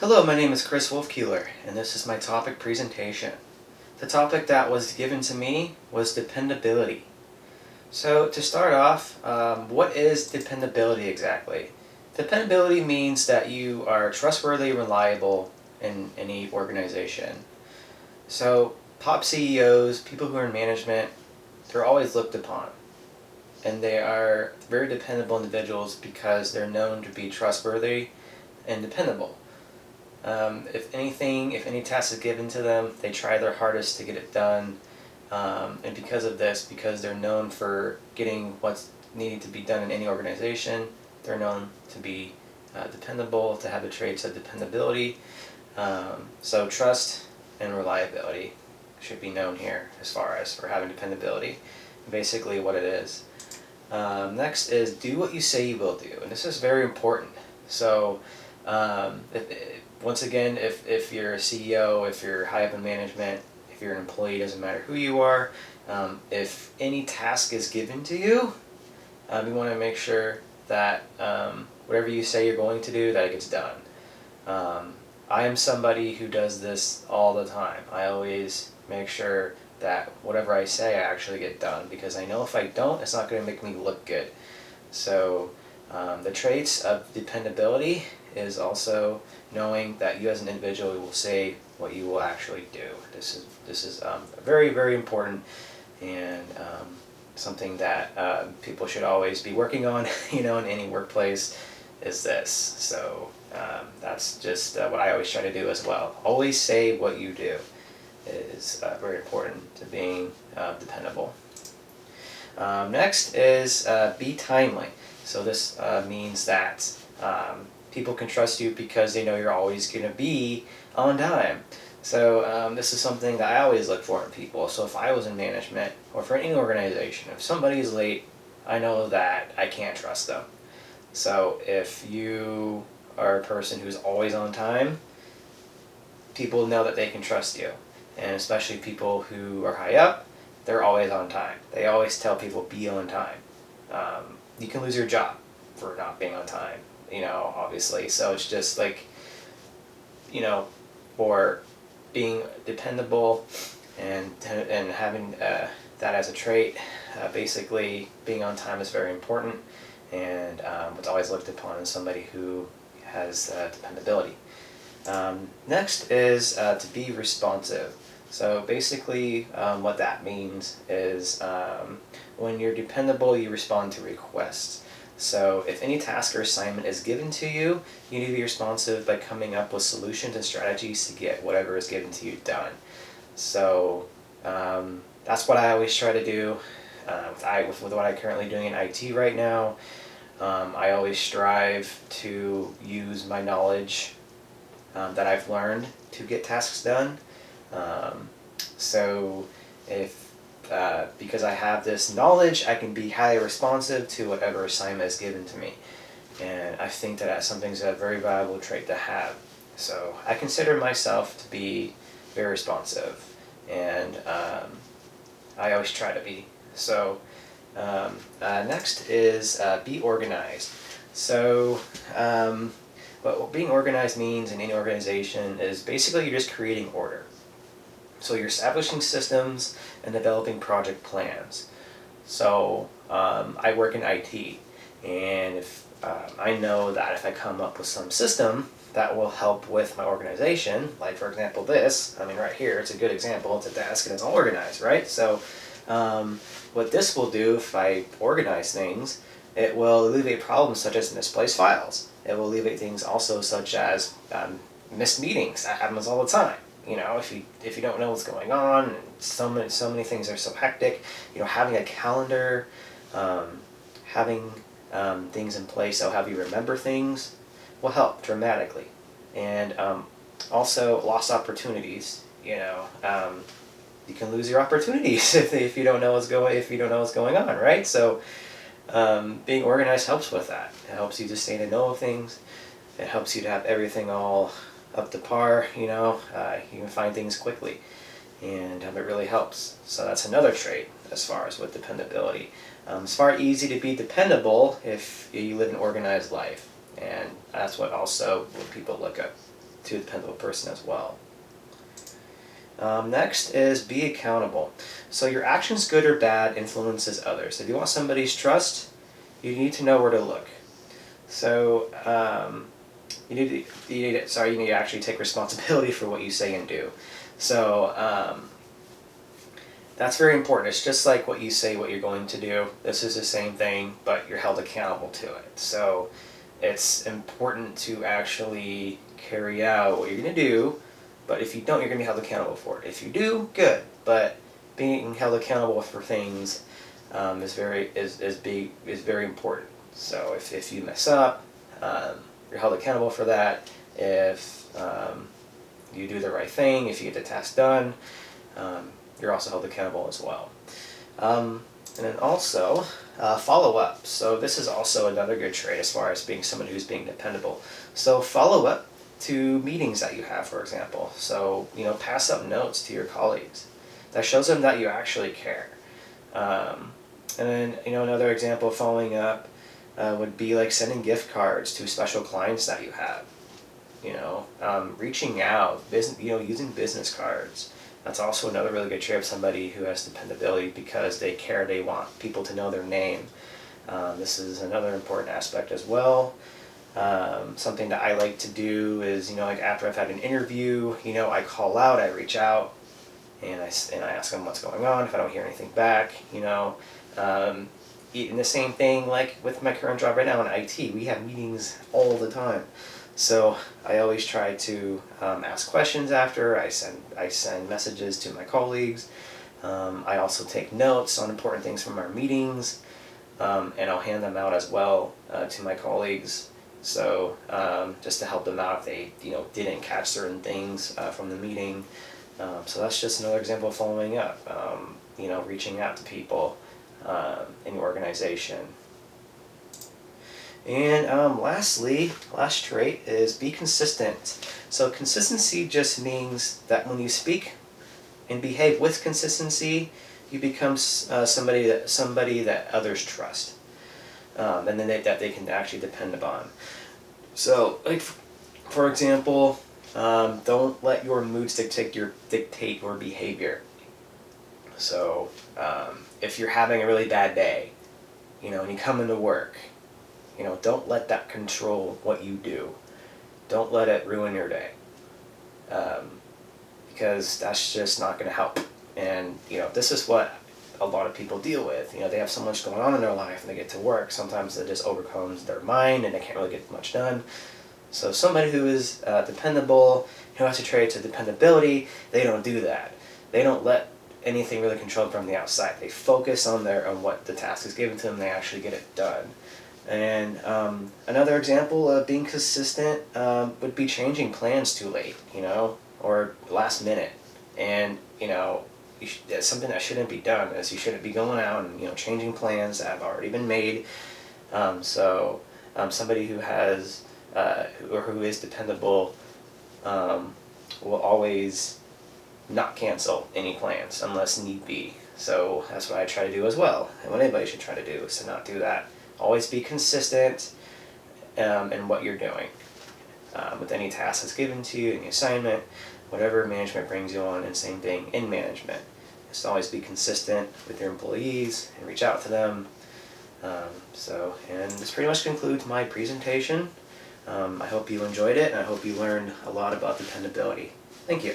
Hello, my name is Chris Wolfkeeler, and this is my topic presentation. The topic that was given to me was dependability. So to start off, what is dependability exactly? Dependability means that you are trustworthy, reliable in any organization. So top CEOs, people who are in management, they're always looked upon. And they are very dependable individuals because they're known to be trustworthy and dependable. If any task is given to them, they try their hardest to get it done. And because of this, because they're known for getting what's needed to be done in any organization, they're known to be dependable, to have the traits of dependability. So trust and reliability should be known here as far as for having dependability. Basically what it is. Next is do what you say you will do, and this is very important. So once again, if you're a CEO, if you're high up in management, if you're an employee, doesn't matter who you are, if any task is given to you, you want to make sure that whatever you say you're going to do, that it gets done. I am somebody who does this all the time. I always make sure that whatever I say I actually get done, because I know if I don't, it's not going to make me look good. So the traits of dependability is also knowing that you as an individual will say what you will actually do. This is very, very important, and something that people should always be working on, in any workplace, is this. So that's just what I always try to do as well. Always say what you do is very important to being dependable. Next is be timely. So this means that people can trust you because they know you're always going to be on time. So this is something that I always look for in people. So if I was in management or for any organization, if somebody's late, I know that I can't trust them. So if you are a person who's always on time, people know that they can trust you. And especially people who are high up, they're always on time. They always tell people, be on time. You can lose your job for not being on time, obviously. So it's just like, for being dependable and having that as a trait, basically being on time is very important, and it's always looked upon as somebody who has dependability. Next is to be responsive. So basically what that means is when you're dependable, you respond to requests. So if any task or assignment is given to you, you need to be responsive by coming up with solutions and strategies to get whatever is given to you done. So that's what I always try to do. With what I'm currently doing in IT right now, I always strive to use my knowledge that I've learned to get tasks done. So if because I have this knowledge, I can be highly responsive to whatever assignment is given to me, and I think that that's something that's a very valuable trait to have. So I consider myself to be very responsive, and I always try to be. So next is be organized. So what being organized means in any organization is basically you're just creating order. So you're establishing systems and developing project plans. So I work in IT, and if I know that if I come up with some system that will help with my organization, like for example this, right here, it's a good example, it's a desk and it's all organized, right? So what this will do, if I organize things, it will alleviate problems such as misplaced files. It will alleviate things also such as missed meetings. That happens all the time. If you don't know what's going on, and so many things are so hectic, having a calendar, having things in place that'll have you remember things will help dramatically. And also lost opportunities. You can lose your opportunities if you don't know what's going on, right? So being organized helps with that. It helps you to stay in the know of things. It helps you to have everything all up to par, you can find things quickly, and it really helps. So that's another trait as far as with dependability. It's far easy to be dependable if you live an organized life, and that's what also what people look up to a dependable person as well. Next is be accountable. So your actions, good or bad, influences others. If you want somebody's trust, you need to know where to look. So you need to actually take responsibility for what you say and do. So that's very important. It's just like what you say, what you're going to do. This is the same thing, but you're held accountable to it. So it's important to actually carry out what you're going to do, but if you don't, you're going to be held accountable for it. If you do, good. But being held accountable for things is very important. So if you mess up, you're held accountable for that. If you do the right thing, if you get the task done, you're also held accountable as well. And then also, follow up. So this is also another good trait as far as being someone who's being dependable. So follow up to meetings that you have, for example. So, pass up notes to your colleagues. That shows them that you actually care. And then, another example of following up would be like sending gift cards to special clients that you have. Reaching out, using business cards. That's also another really good trait of somebody who has dependability because they care, they want people to know their name. This is another important aspect as well. Something that I like to do is, like after I've had an interview, I call out, I reach out, and I ask them what's going on if I don't hear anything back, And the same thing like with my current job right now in IT, we have meetings all the time. So I always try to ask questions after. I send messages to my colleagues. I also take notes on important things from our meetings, and I'll hand them out as well to my colleagues. So just to help them out if they didn't catch certain things from the meeting. So that's just another example of following up. Reaching out to people in your organization. And lastly, last trait is be consistent. So consistency just means that when you speak and behave with consistency, you become somebody that others trust, and then that they can actually depend upon. So, like for example, don't let your moods dictate your behavior. So, if you're having a really bad day, and you come into work, don't let that control what you do. Don't let it ruin your day, because that's just not going to help. And this is what a lot of people deal with. They have so much going on in their life, and they get to work. Sometimes it just overcomes their mind, and they can't really get much done. So somebody who is dependable, who has a trait of dependability, they don't do that. They don't let anything really control them from the outside. They focus on what the task is given to them. They actually get it done. And another example of being consistent would be changing plans too late, or last minute. And it's something that shouldn't be done. As you shouldn't be going out and changing plans that have already been made. So somebody who has who is dependable will always not cancel any plans unless need be. So that's what I try to do as well, and what anybody should try to do is to not do that. Always be consistent in what you're doing with any task that's given to you, any assignment, whatever management brings you on, and same thing in management. Just always be consistent with your employees and reach out to them. And this pretty much concludes my presentation. I hope you enjoyed it, and I hope you learned a lot about dependability. Thank you.